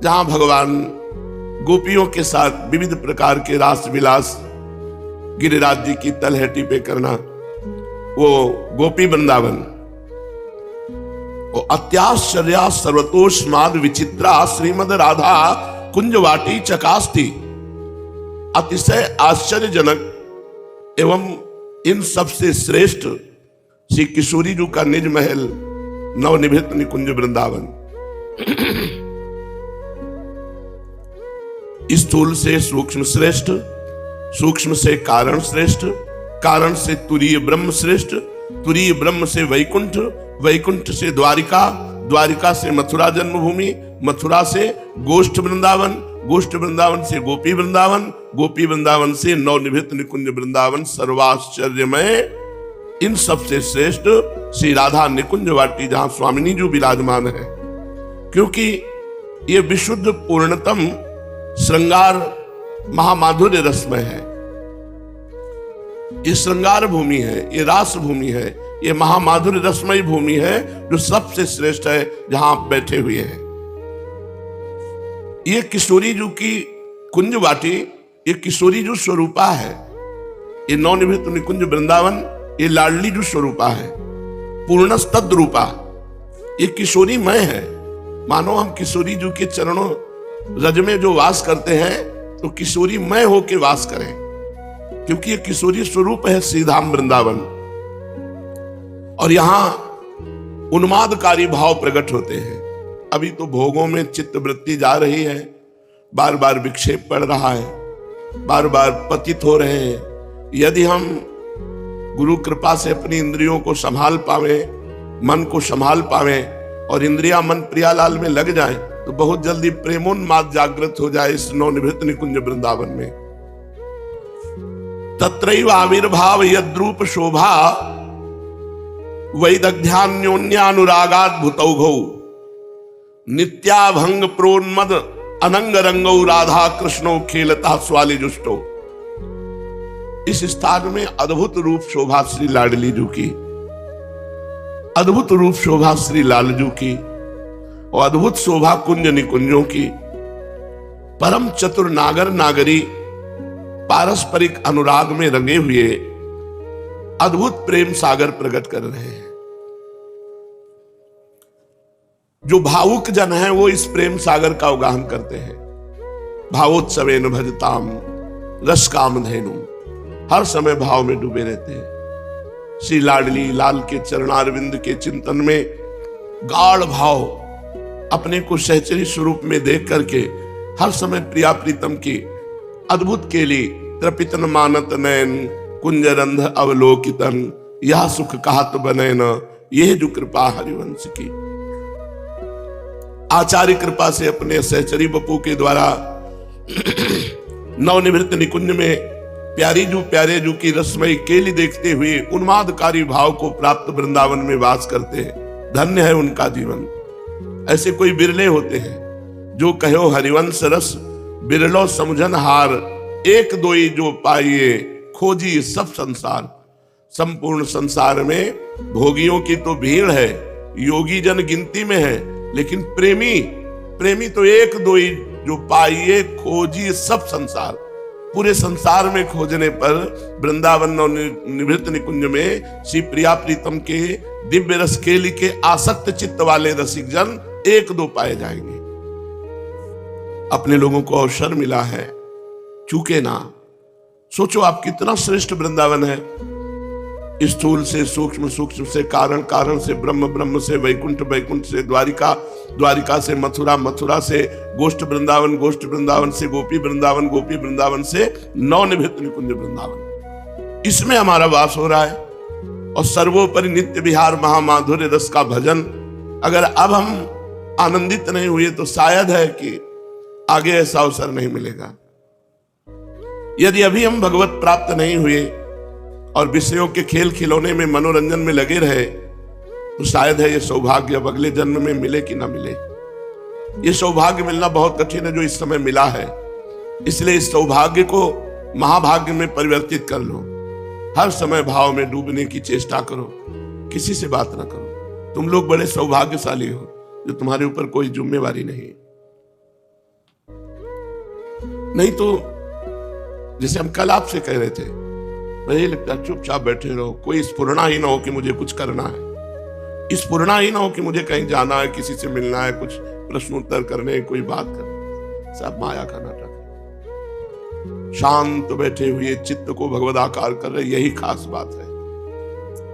जहां भगवान गोपियों के साथ विविध प्रकार के रास विलास गिरिराज जी की तलहटी पे करना, वो गोपी वृंदावन। वो अत्याश्चर्या सर्वतोष्माद विचित्रा श्रीमद राधा कुंजवाटी चकास्ती। अतिशय आश्चर्यजनक एवं इन सबसे श्रेष्ठ श्री किशोरी जी का निज महल नवनिभृत निकुंज वृंदावन। स्थूल से सूक्ष्म श्रेष्ठ, सूक्ष्म से कारण श्रेष्ठ, कारण से तुरीय ब्रह्म श्रेष्ठ, तुरीय ब्रह्म से वैकुंठ, वैकुंठ से द्वारिका, द्वारिका से मथुरा जन्मभूमि, मथुरा से गोष्ठ वृंदावन, गोष्ठ वृंदावन से गोपी वृंदावन, गोपी वृंदावन से नवनिभृत निकुंज वृंदावन। सर्वाश्चर्यमय इन सबसे श्रेष्ठ श्री राधा निकुंज वाटी, जहां स्वामिनी जी विराजमान है। क्योंकि ये विशुद्ध पूर्णतम श्रृंगार महामाधुर्य रसमय है, ये श्रृंगार भूमि है, ये रास भूमि है, ये महामाधुर्य रसमयी भूमि है जो सबसे श्रेष्ठ है, जहां आप बैठे हुए हैं। ये किशोरी जी की कुंज वाटी, ये किशोरी जी स्वरूपा है। ये नवनिभृत निकुंज वृंदावन, ये लाडली जी स्वरूपा है, पूर्णस्तद रूपा। ये किशोरी मय है। मानो हम किशोरी जी के चरणों रज में जो वास करते हैं तो किशोरी मय होके वास करें, क्योंकि ये किशोरी स्वरूप है श्रीधाम वृंदावन। और यहां उन्मादकारी भाव प्रकट होते हैं। अभी तो भोगों में चित्त वृत्ति जा रही है, बार बार विक्षेप पड़ रहा है, बार बार पतित हो रहे हैं। यदि हम गुरु कृपा से अपनी इंद्रियों को संभाल पावे, मन को संभाल पावे और इंद्रिया मन प्रियालाल में लग जाए, तो बहुत जल्दी प्रेमोन्माद जागृत हो जाए इस नवनिभृत निकुंज वृंदावन में। तत्रैव आविर्भाव यद्रूप शोभा वैदग्ध्यान्योन्यानुरागात् भूतौघौ नित्याभंग प्रोन्मद अनंग रंगौ राधा कृष्णो खेलता स्वाली जुष्टो। इस स्थान में अद्भुत रूप शोभा श्री लाडली जी की, अद्भुत रूप शोभा श्री लालजू की, और अद्भुत शोभा कुंज निकुंजों की। परम चतुर नागर नागरी पारस्परिक अनुराग में रंगे हुए अद्भुत प्रेम सागर प्रकट कर रहे हैं। जो भावुक जन है वो इस प्रेम सागर का उगाहन करते हैं। भावोत्सवेन भजताम रस कामधेनु, हर समय भाव में डूबे रहते हैं। श्री लाडली लाल के चरणारविंद के चिंतन में गाढ़ भाव, अपने को सहचरी स्वरूप में देख करके हर समय प्रिया प्रीतम की अद्भुत केली त्रपितन मानत नयन कुंजरंध अवलोकितन, यह सुख कहत बने न, यह जो कृपा हरिवंश की। आचार्य कृपा से अपने सहचरी बपू के द्वारा नवनिभृत निकुंज में प्यारे जू की रसमयी केली देखते हुए उन्मादकारी भाव को प्राप्त वृंदावन में वास करते हैं। धन्य है उनका जीवन। ऐसे कोई बिरले होते हैं जो कहो हरिवंश रस बिरलो समझन हार, एक दोई जो पाइए खोजी सब संसार। संपूर्ण संसार में भोगियों की तो भीड़ है, योगी जन गिनती में है, लेकिन प्रेमी तो एक दोई जो पाइए खोजी सब संसार। पूरे संसार में खोजने पर वृंदावन और निभृत निकुंज में श्री प्रिया प्रीतम के दिव्य रस केली के आसक्त चित्त वाले रसिक जन एक दो पाए जाएंगे। अपने लोगों को अवसर मिला है, चूके ना। सोचो आप कितना श्रेष्ठ वृंदावन है। स्थूल से सूक्ष्म, सूक्ष्म से कारण, कारण से ब्रह्म, ब्रह्म से वैकुंठ, वैकुंठ से द्वारिका, द्वारिका से मथुरा, मथुरा से गोष्ठ वृंदावन, गोष्ठ वृंदावन से गोपी वृंदावन, गोपी वृंदावन से नवनिभृत निकुंज वृंदावन। इसमें हमारा वास हो रहा है। और सर्वोपरि नित्य विहार महामाधुर्य रस का भजन। अगर अब हम आनंदित नहीं हुए तो शायद है कि आगे ऐसा अवसर नहीं मिलेगा। यदि अभी हम भगवत प्राप्त नहीं हुए और विषयों के खेल खिलौने में, मनोरंजन में लगे रहे, तो शायद है ये सौभाग्य अब अगले जन्म में मिले कि ना मिले। ये सौभाग्य मिलना बहुत कठिन है जो इस समय मिला है। इसलिए इस सौभाग्य को महाभाग्य में परिवर्तित कर लो। हर समय भाव में डूबने की चेष्टा करो, किसी से बात ना करो। तुम लोग बड़े सौभाग्यशाली हो जो तुम्हारे ऊपर कोई जिम्मेवारी नहीं। नहीं तो जैसे हम कल आपसे कह रहे थे, मुझे लगता है चुपचाप बैठे रहो, कोई स्फुरना ही ना हो कि मुझे कुछ करना है, स्फुरना ही ना हो कि मुझे कहीं जाना है, किसी से मिलना है, कुछ प्रश्नोत्तर करने, कोई बात करनी। सब माया का नाटक है। शांत बैठे हुए चित्त को भगवदाकार कर रहे, यही खास बात है।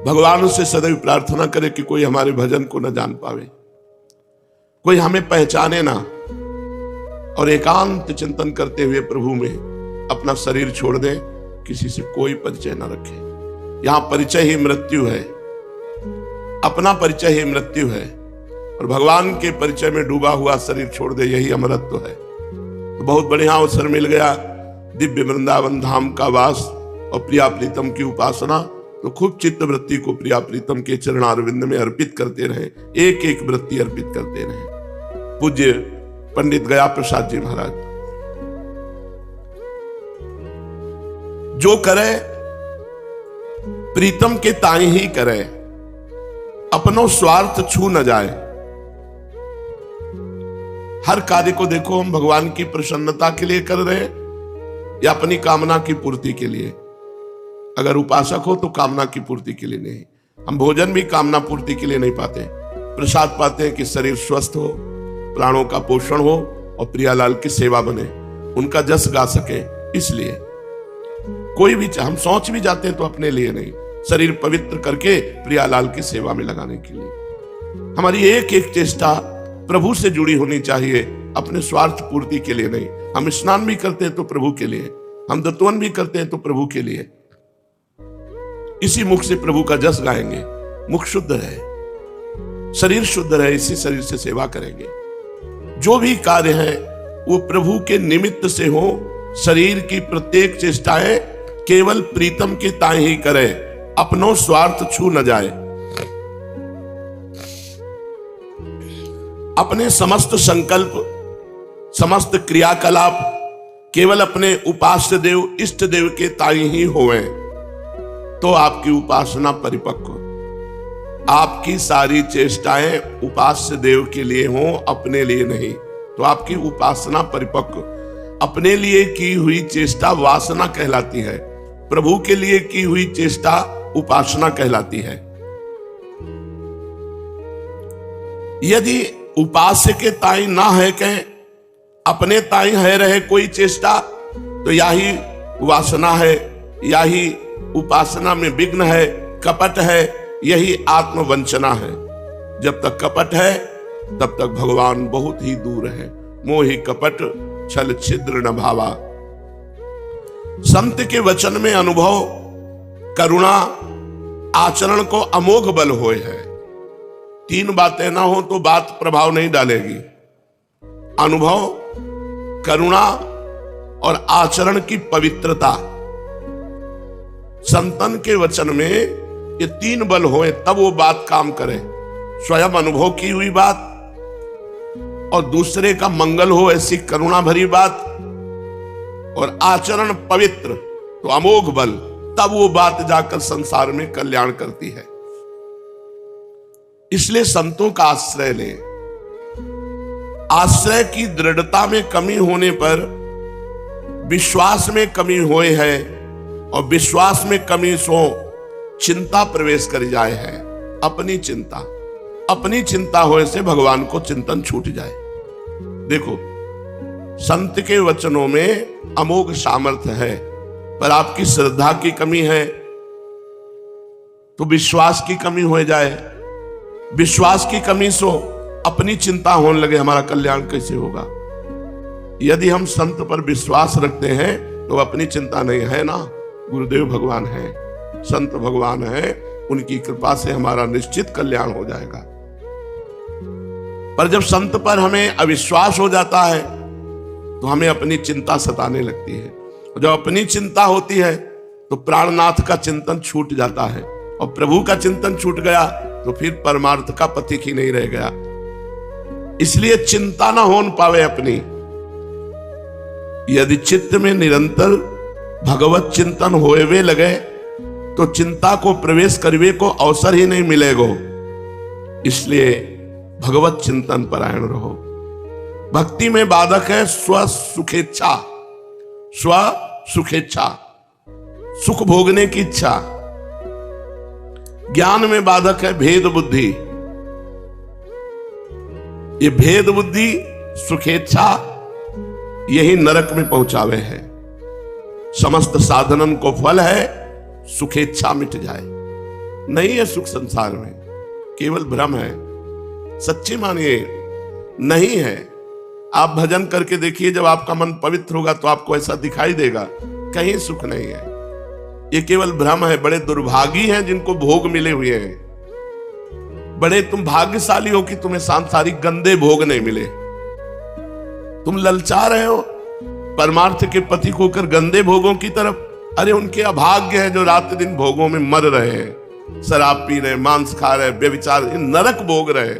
भगवान से सदैव प्रार्थना करे कि कोई हमारे भजन को न जान पावे, कोई हमें पहचाने ना, और एकांत चिंतन करते हुए प्रभु में अपना शरीर छोड़ दें, किसी से कोई परिचय न रखें। यहां परिचय ही मृत्यु है, अपना परिचय ही मृत्यु है, और भगवान के परिचय में डूबा हुआ शरीर छोड़ दे, यही अमरत्व है। तो बहुत बढ़िया अवसर मिल गया, दिव्य वृंदावन धाम का वास और प्रिया प्रीतम की उपासना। तो खूब चित्त वृत्ति को प्रिया प्रीतम के चरणारविंद में अर्पित करते रहे, एक एक वृत्ति अर्पित करते रहे। पूज्य पंडित गया प्रसाद जी महाराज, जो करे प्रीतम के ताई ही करे, अपनो स्वार्थ छू न जाए। हर कार्य को देखो हम भगवान की प्रसन्नता के लिए कर रहे हैं या अपनी कामना की पूर्ति के लिए। अगर उपासक हो तो कामना की पूर्ति के लिए नहीं। हम भोजन भी कामना पूर्ति के लिए नहीं पाते, प्रसाद पाते हैं कि शरीर स्वस्थ हो, प्राणों का पोषण हो और प्रियालाल की सेवा बने, उनका जस गा सके। इसलिए कोई भी, हम सोच भी जाते हैं तो अपने लिए नहीं, शरीर पवित्र करके प्रियालाल की सेवा में लगाने के लिए। हमारी एक एक चेष्टा प्रभु से जुड़ी होनी चाहिए, अपने स्वार्थ पूर्ति के लिए नहीं। हम स्नान भी करते हैं तो प्रभु के लिए, हम दत्तवन भी करते हैं तो प्रभु के लिए। इसी मुख से प्रभु का जस गाएंगे, मुख शुद्ध रहे, शरीर शुद्ध रहे, इसी शरीर से सेवा करेंगे। जो भी कार्य है वो प्रभु के निमित्त से हो। शरीर की प्रत्येक चेष्टाएं केवल प्रीतम के ताई ही करे, अपनो स्वार्थ छू न जाए। अपने समस्त संकल्प, समस्त क्रियाकलाप केवल अपने उपास्य देव, इष्ट देव के ताई ही होवे, तो आपकी उपासना परिपक्व। आपकी सारी चेष्टाएं उपास्य देव के लिए हों, अपने लिए नहीं, तो आपकी उपासना परिपक्व। अपने लिए की हुई चेष्टा वासना कहलाती है, प्रभु के लिए की हुई चेष्टा उपासना कहलाती है। यदि उपास्य के ताई ना है कहें, अपने ताई है रहे कोई चेष्टा, तो यही वासना है, यही उपासना में विघ्न है, कपट है, यही आत्मवंचना है। जब तक कपट है तब तक भगवान बहुत ही दूर है। मोहि कपट छल छिद्र न भावा। संत के वचन में अनुभव, करुणा, आचरण को अमोघ बल होए है। तीन बातें ना हो तो बात प्रभाव नहीं डालेगी। अनुभव, करुणा और आचरण की पवित्रता। संतन के वचन में ये तीन बल होए तब वो बात काम करे। स्वयं अनुभव की हुई बात और दूसरे का मंगल हो ऐसी करुणा भरी बात, और आचरण पवित्र तो अमोघ बल, तब वो बात जाकर संसार में कल्याण करती है। इसलिए संतों का आश्रय लें। आश्रय की दृढ़ता में कमी होने पर विश्वास में कमी होए है, और विश्वास में कमी सो चिंता प्रवेश कर जाए है। अपनी चिंता होए से भगवान को चिंतन छूट जाए। देखो, संत के वचनों में अमोघ सामर्थ्य है, पर आपकी श्रद्धा की कमी है तो विश्वास की कमी हो जाए। विश्वास की कमी सो अपनी चिंता होने लगे, हमारा कल्याण कैसे होगा। यदि हम संत पर विश्वास रखते हैं तो अपनी चिंता नहीं है ना, गुरुदेव भगवान है, संत भगवान है, उनकी कृपा से हमारा निश्चित कल्याण हो जाएगा। पर जब संत पर हमें अविश्वास हो जाता है तो हमें अपनी चिंता सताने लगती है। जब अपनी चिंता होती है तो प्राणनाथ का चिंतन छूट जाता है, और प्रभु का चिंतन छूट गया तो फिर परमार्थ का पथिक ही नहीं रह गया। इसलिए चिंता ना हो पावे अपनी। यदि चित्त में निरंतर भगवत चिंतन होए वे लगे तो चिंता को प्रवेश करने को अवसर ही नहीं मिलेगो। इसलिए भगवत चिंतन परायण रहो। भक्ति में बाधक है स्व सुखेच्छा, स्व सुखेच्छा, सुख भोगने की इच्छा। ज्ञान में बाधक है भेद बुद्धि। ये भेद बुद्धि सुखेच्छा यही नरक में पहुंचावे है। समस्त साधनन को फल है सुखेच्छा मिट जाए। नहीं है सुख संसार में, केवल भ्रम है। सच्ची मानिए नहीं है। आप भजन करके देखिए, जब आपका मन पवित्र होगा तो आपको ऐसा दिखाई देगा कहीं सुख नहीं है। ये केवल भ्रम है। बड़े दुर्भागी हैं जिनको भोग मिले हुए हैं। बड़े तुम भाग्यशाली हो कि तुम्हें सांसारिक गंदे भोग नहीं मिले। तुम ललचा रहे हो परमार्थ के पति को होकर गंदे भोगों की तरफ। अरे उनके अभाग्य है जो रात दिन भोगों में मर रहे हैं, शराब पी रहे, मांस खा रहे, व्यभिचार, नरक भोग रहे।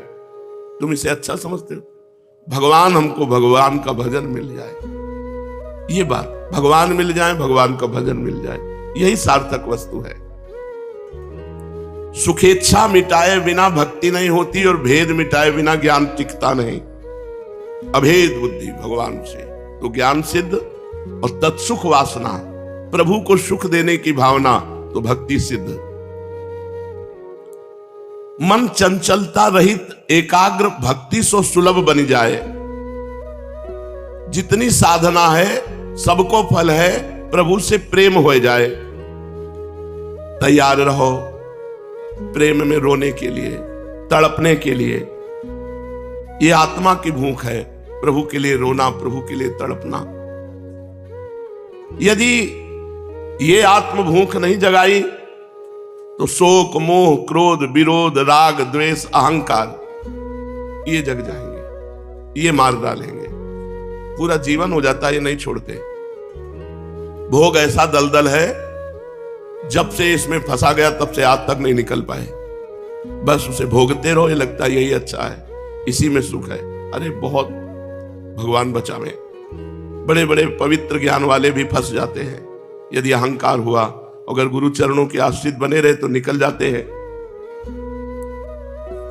तुम इसे अच्छा समझते हो? भगवान हमको भगवान का भजन मिल जाए, ये बात, भगवान मिल जाए, भगवान का भजन मिल जाए, यही सार्थक वस्तु है। सुखेच्छा मिटाए बिना भक्ति नहीं होती और भेद मिटाए बिना ज्ञान टिकता नहीं। अभेद बुद्धि भगवान से तो ज्ञान सिद्ध, और तत्सुख वासना, प्रभु को सुख देने की भावना तो भक्ति सिद्ध। मन चंचलता रहित एकाग्र भक्ति सो सुलभ बन जाए। जितनी साधना है सबको फल है, प्रभु से प्रेम हो जाए। तैयार रहो प्रेम में रोने के लिए, तड़पने के लिए। ये आत्मा की भूख है, प्रभु के लिए रोना, प्रभु के लिए तड़पना। यदि ये आत्म भूख नहीं जगाई तो शोक, मोह, क्रोध, विरोध, राग, द्वेष, अहंकार ये जग जाएंगे, ये मार डालेंगे। पूरा जीवन हो जाता है, ये नहीं छोड़ते। भोग ऐसा दलदल है, जब से इसमें फंसा गया तब से आज तक नहीं निकल पाए। बस उसे भोगते रहो, ये लगता है यही अच्छा है, इसी में सुख है। अरे बहुत भगवान बचावे। बड़े बड़े पवित्र ज्ञान वाले भी फंस जाते हैं। यदि अहंकार हुआ, अगर गुरु चरणों के आश्रित बने रहे तो निकल जाते हैं।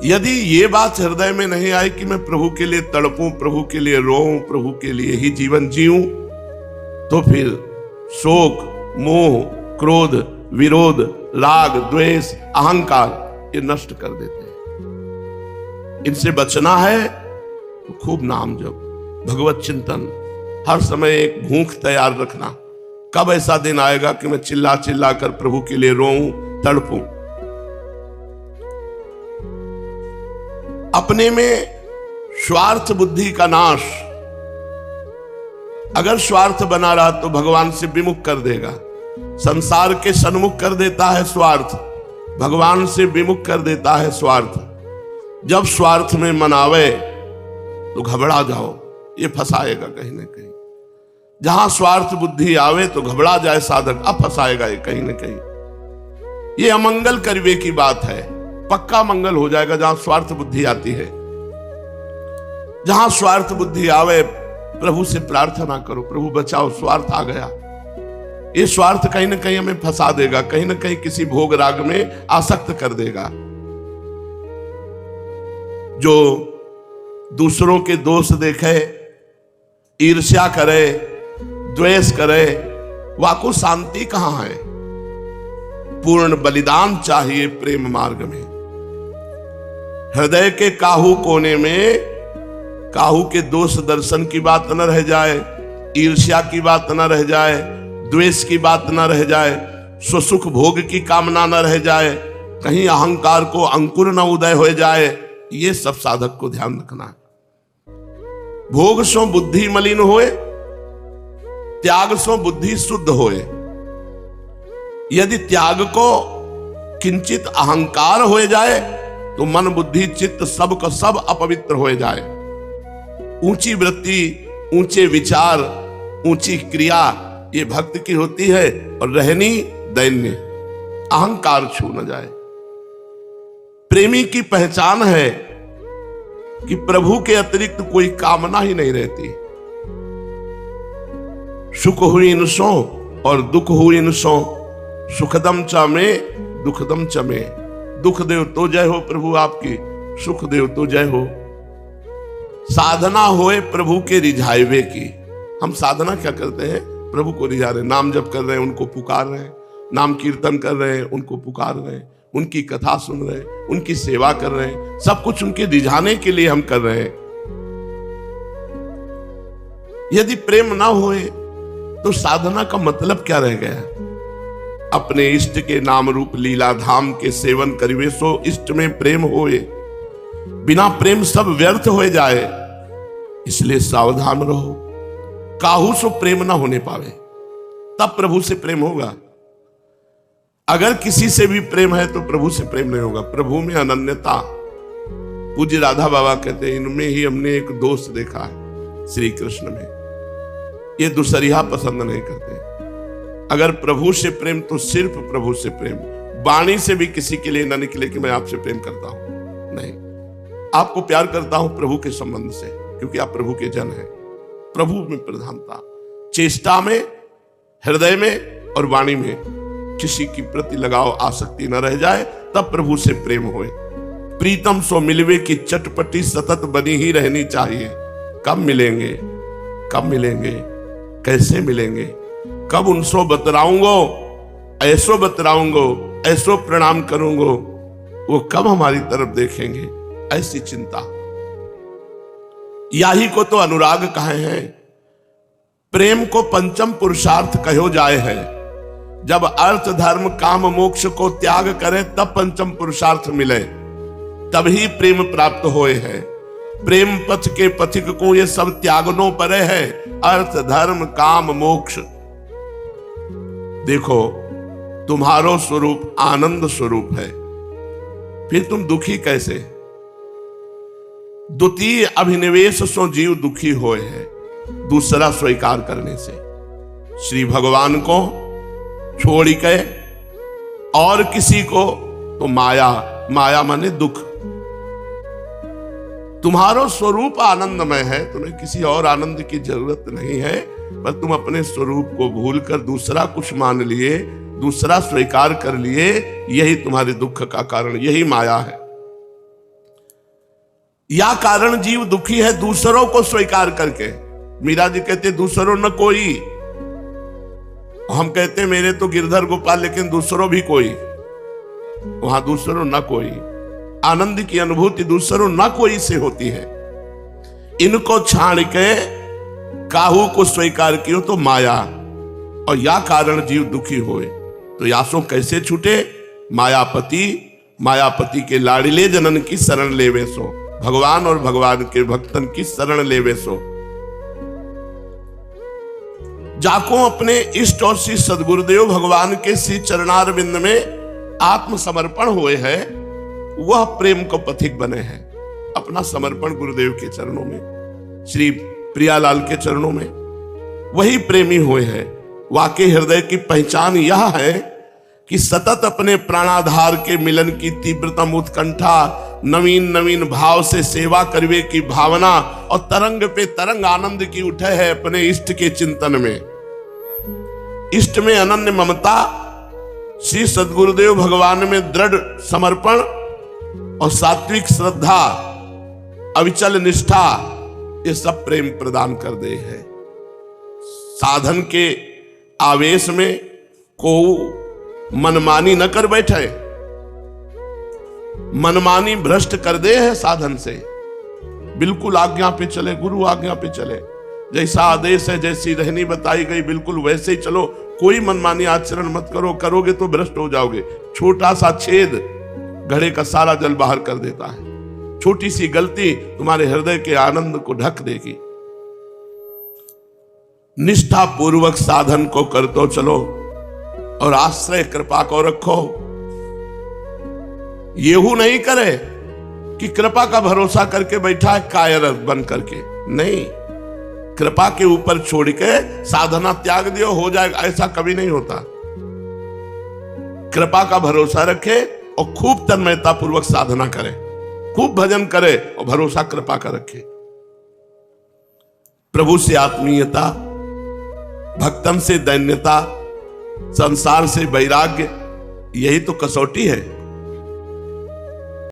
यदि ये बात हृदय में नहीं आई कि मैं प्रभु के लिए तड़पूं, प्रभु के लिए रोऊं, प्रभु के लिए ही जीवन जीऊं, तो फिर शोक, मोह, क्रोध, विरोध, राग, द्वेष, अहंकार ये नष्ट कर देते हैं। इनसे बचना है तो खूब नाम जप, भगवत चिंतन, हर समय एक भूख तैयार रखना। कब ऐसा दिन आएगा कि मैं चिल्ला चिल्ला कर प्रभु के लिए रोऊं, तड़पूं। अपने में स्वार्थ बुद्धि का नाश। अगर स्वार्थ बना रहा तो भगवान से विमुख कर देगा। संसार के सन्मुख कर देता है स्वार्थ, भगवान से विमुख कर देता है स्वार्थ। जब स्वार्थ में मन आवे तो घबरा जाओ, ये फंसाएगा कहीं ना कहीं। जहां स्वार्थ बुद्धि आवे तो घबरा जाए साधक, अब फंसाएगा ये कहीं ना कहीं। ये अमंगल करवे की बात है, पक्का मंगल हो जाएगा जहां स्वार्थ बुद्धि आती है। जहां स्वार्थ बुद्धि आवे प्रभु से प्रार्थना करो, प्रभु बचाओ, स्वार्थ आ गया। ये स्वार्थ कहीं ना कहीं हमें फंसा देगा, कहीं ना कहीं किसी भोग राग में आसक्त कर देगा। जो दूसरों के दोष देखे, ईर्ष्या करे, द्वेष करे, वाको शांति कहां है। पूर्ण बलिदान चाहिए प्रेम मार्ग में। हृदय के काहू कोने में काहू के दोष दर्शन की बात न रह जाए, ईर्ष्या की बात न रह जाए, द्वेष की बात न रह जाए, स्वसुख भोग की कामना न रह जाए, कहीं अहंकार को अंकुर न उदय हो जाए। ये सब साधक को ध्यान रखना है। भोग सो बुद्धि मलिन होए, त्याग सो बुद्धि शुद्ध होए। यदि त्याग को किंचित अहंकार हो जाए तो मन बुद्धि चित्त सब का सब अपवित्र हो जाए। ऊंची वृत्ति, ऊंचे विचार, ऊंची क्रिया ये भक्त की होती है, और रहनी दैन्य, अहंकार छू न जाए। प्रेमी की पहचान है कि प्रभु के अतिरिक्त कोई कामना ही नहीं रहती। सुख हुई इन सो और दुख हुई इन सो, सुखदम च में दुखदम च में। दुख देव तो जय हो प्रभु आपकी, सुख देव तो जय हो। साधना होए प्रभु के रिझाइवे की। हम साधना क्या करते हैं? प्रभु को रिझा रहे हैं, नाम जप कर रहे हैं, उनको पुकार रहे हैं, नाम कीर्तन कर रहे हैं, उनको पुकार रहे हैं, उनकी कथा सुन रहे हैं, उनकी सेवा कर रहे हैं, सब कुछ उनके रिझाने के लिए हम कर रहे हैं। यदि प्रेम ना होए तो साधना का मतलब क्या रह गया? अपने इष्ट के नाम रूप लीला धाम के सेवन करिवे सो इष्ट में प्रेम होए। बिना प्रेम सब व्यर्थ हो जाए, इसलिए सावधान रहो। काहू सो प्रेम ना होने पावे, तब प्रभु से प्रेम होगा। अगर किसी से भी प्रेम है तो प्रभु से प्रेम नहीं होगा। प्रभु में अनन्यता। पूज्य राधा बाबा कहते हैं, इनमें ही हमने एक दोष देखा है, श्री कृष्ण में। ये दूसरिया पसंद नहीं करते। अगर प्रभु से प्रेम तो सिर्फ प्रभु से प्रेम, वाणी से भी किसी के लिए ना निकले कि मैं आपसे प्रेम करता हूं। नहीं, आपको प्यार करता हूं प्रभु के संबंध से, क्योंकि आप प्रभु के जन हैं। प्रभु में प्रधानता, चेष्टा में, हृदय में और वाणी में किसी की प्रति लगाव आसक्ति न रह जाए, तब प्रभु से प्रेम होए। प्रीतम सो मिलवे की चटपटी सतत बनी ही रहनी चाहिए। कब मिलेंगे, कब मिलेंगे, कैसे मिलेंगे, कब उनसो बतराऊंगो, ऐसो बतराऊंगो, ऐसो प्रणाम करूंगो, वो कब हमारी तरफ देखेंगे, ऐसी चिंता। याही को तो अनुराग कहे हैं। प्रेम को पंचम पुरुषार्थ कहो जाए है। जब अर्थ धर्म काम मोक्ष को त्याग करे तब पंचम पुरुषार्थ मिले, तभी प्रेम प्राप्त होए है। प्रेम पथ के पथिक को ये सब त्यागनों परे है, अर्थ धर्म काम मोक्ष। देखो, तुम्हारो स्वरूप आनंद स्वरूप है, फिर तुम दुखी कैसे? द्वितीय अभिनिवेश सो जीव दुखी होए है, दूसरा स्वीकार करने से। श्री भगवान को छोड़ के और किसी को तो माया, माया माने दुख। तुम्हारो स्वरूप आनंदमय है, तुम्हें किसी और आनंद की जरूरत नहीं है, पर तुम अपने स्वरूप को भूलकर दूसरा कुछ मान लिए, दूसरा स्वीकार कर लिए। यही तुम्हारे दुख का कारण, यही माया है। या कारण जीव दुखी है दूसरों को स्वीकार करके। मीरा जी कहते दूसरों न कोई, हम कहते मेरे तो गिरधर गोपाल, लेकिन दूसरों भी कोई। वहां दूसरों न कोई, आनंद की अनुभूति दूसरों न कोई से होती है। इनको छाड़ के काहू को स्वीकार कियो तो माया, और या कारण जीव दुखी होए। तो यासो कैसे छूटे? मायापति, मायापति के लाड़िले जनन की शरण लेवे सो। भगवान और भगवान के भक्तन की शरण लेवे सो। जाको अपने इष्ट और श्री सदगुरुदेव भगवान के श्री चरणारविंद में आत्मसमर्पण हुए है, वह प्रेम को पथिक बने हैं। अपना समर्पण गुरुदेव के चरणों में, श्री प्रियालाल के चरणों में, वही प्रेमी हुए हैं। वाकई हृदय की पहचान यह है कि सतत अपने प्राणाधार के मिलन की तीव्रतम उत्कंठा, नवीन नवीन भाव से सेवा करवे की भावना, और तरंग पे तरंग आनंद की उठे है अपने इष्ट के चिंतन में। इष्ट में अनन्य ममता, श्री सद्गुरुदेव भगवान में दृढ़ समर्पण और सात्विक श्रद्धा, अविचल निष्ठा, ये सब प्रेम प्रदान कर दे है। साधन के आवेश में को मनमानी न कर बैठे, मनमानी भ्रष्ट कर दे है साधन से। बिल्कुल आज्ञा पे चले, गुरु आज्ञा पे चले। जैसा आदेश है, जैसी रहनी बताई गई, बिल्कुल वैसे ही चलो। कोई मनमानी आचरण मत करो, करोगे तो भ्रष्ट हो जाओगे। छोटा सा छेद घड़े का सारा जल बाहर कर देता है। छोटी सी गलती तुम्हारे हृदय के आनंद को ढक देगी। निष्ठा पूर्वक साधन को करतो चलो और आश्रय कृपा को रखो। येहू नहीं करे कि कृपा का भरोसा करके बैठा है कायर बन करके, नहीं। कृपा के ऊपर छोड़ के साधना त्याग दियो, हो जाएगा, ऐसा कभी नहीं होता। कृपा का भरोसा रखे और खूब तन्मयता पूर्वक साधना करे, खूब भजन करे और भरोसा कृपा का रखे। प्रभु से आत्मीयता, भक्तन से दैन्यता, संसार से वैराग्य, यही तो कसौटी है।